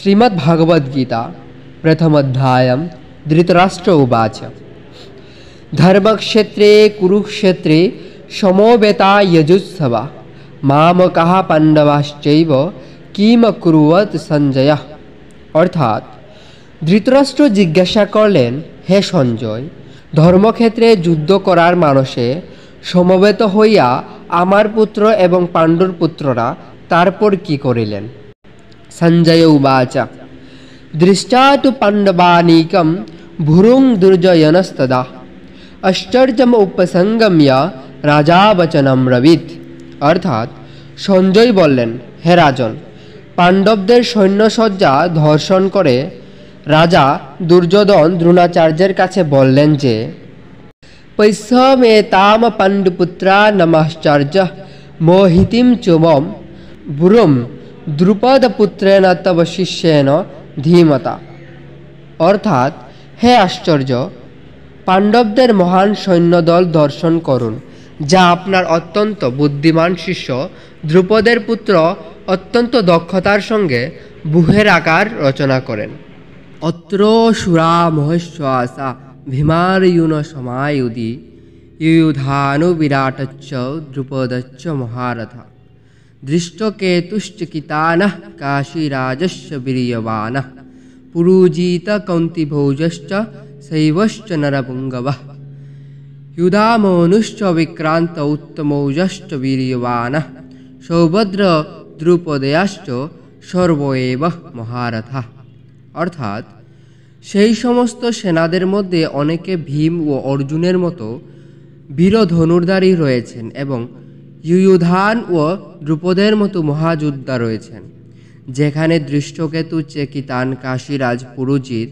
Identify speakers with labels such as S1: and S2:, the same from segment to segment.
S1: श्रीमद्भगवद्गीता प्रथमोऽध्यायं धृतराष्ट्र उवाच धर्मक्षेत्रे कुरुक्षेत्रे समवेता यजुत्सवा मामकाः पाण्डवाश्चैव किमकुर्वत সঞ্জয়। অর্থাৎ ধৃতরাষ্ট্র জিজ্ঞাসা করলেন, হে সঞ্জয়, ধর্মক্ষেত্রে যুদ্ধ করার মানসে সমবেত হইয়া আমার পুত্র এবং পাণ্ডুর পুত্ররা তারপর কি করিলেন? সঞ্জয় উবাচ দৃষ্টা তু পাণ্ডবানীকম ভুরুং দুর্জয়নস্তদা আশ্চর্যম উপসংগম্য রাজা বচনম ব্রবীত। অর্থাৎ সঞ্জয় বললেন, হে রাজন, পাণ্ডবদের সৈন্যসজ্জা ধর্ষণ করে রাজা দুর্যোধন দ্রোণাচার্যের কাছে বললেন যে পৈষ্যমেতাম পাণ্ডুপুত্রা নমাশ্চর্য মোহিতিম চুমম ভুরুম দ্রুপদপুত্রেণ তব শিষ্যেন ধীমতা। অর্থাৎ হে আশ্চর্য, পাণ্ডবদের মহান সৈন্যদল দর্শন করুন, যা আপনার অত্যন্ত বুদ্ধিমান শিষ্য দ্রুপদের পুত্র অত্যন্ত দক্ষতার সঙ্গে ব্যূহের আকার রচনা করেন। অত্র সুরা মহশ্বাসা ভীমার্জুন সমায়ুধি ইয়ুধানু বিরাটচ্চ দ্রুপদচ্চ মহারথা দৃষ্টকেতুশ্চকিতানঃ কাশীরাজস্য বীর্যবানঃ পুরুজিত কৌন্তিভোজশ্চ শৈবশ্চ নরপুঙ্গবঃ युधामनुश्च विक्रांत उत्तमौजश्च वीर्यवानः सौभद्र দ্রুপদয়াশ্চ সর্বএব মহারথা। অর্থাৎ সেই সমস্ত সেনাদের মধ্যে অনেকে ভীম ও অর্জুনের মতো বীর ধনুর্ধারী রয়েছেন এবং ইয়ুধান ও দ্রুপদের মতো মহাযোদ্ধা রয়েছেন। যেখানে দৃষ্টকেতু, চেকিতান, কাশীরাজ, পুরুজিত,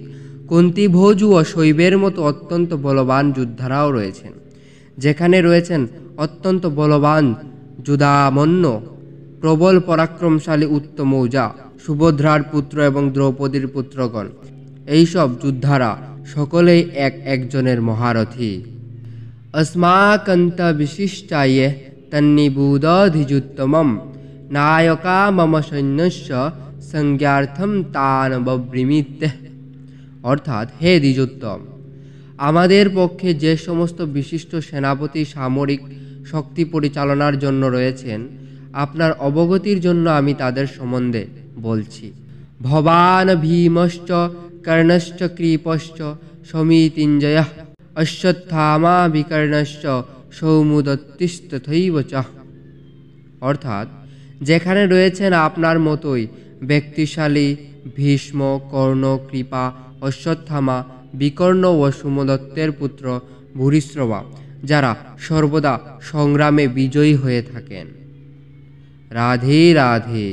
S1: কুন্তিভোজ ও শৈবের মতো অত্যন্ত বলবান যোদ্ধারাও রয়েছেন। যেখানে রয়েছেন অত্যন্ত বলবান যুধামন্য, প্রবল পরাক্রমশালী উত্তমৌজা, সুভদ্রার পুত্র এবং দ্রৌপদীর পুত্রগণ। এইসব যোদ্ধারা সকলেই একজনের মহারথী। अस्माकन्त विशिष्टाय तन्निबुदधिजुत्तमं नायका मम सैन्यस्य संज्ञार्थं तान् बब्रीमीते। অর্থাৎ হে দ্বিজোত্তম, আমাদের পক্ষে যে সমস্ত বিশিষ্ট সেনাপতি সামরিক শক্তি পরিচালনার জন্য রয়েছেন, আপনার অবগতির জন্য আমি তাদের সম্বন্ধে বলছি। ভবান ভীমশ্চ কর্ণশ্চ কৃপশ্চ সমিতিঞ্জয়ঃ অশ্বত্থামা বিকর্ণশ্চ সৌমুদত্তিস্তথৈব চ। অর্থাৎ যেখানে রয়েছেন আপনার মতোই ব্যক্তিশালী ভীষ্ম, কর্ণ, কৃপা, অশ্বত্থামা, বিকর্ণ ও সুমদত্তের পুত্র ভূরিশ্রবা, যারা সর্বদা সংগ্রামে বিজয়ী হয়ে থাকেন। রাধে রাধে।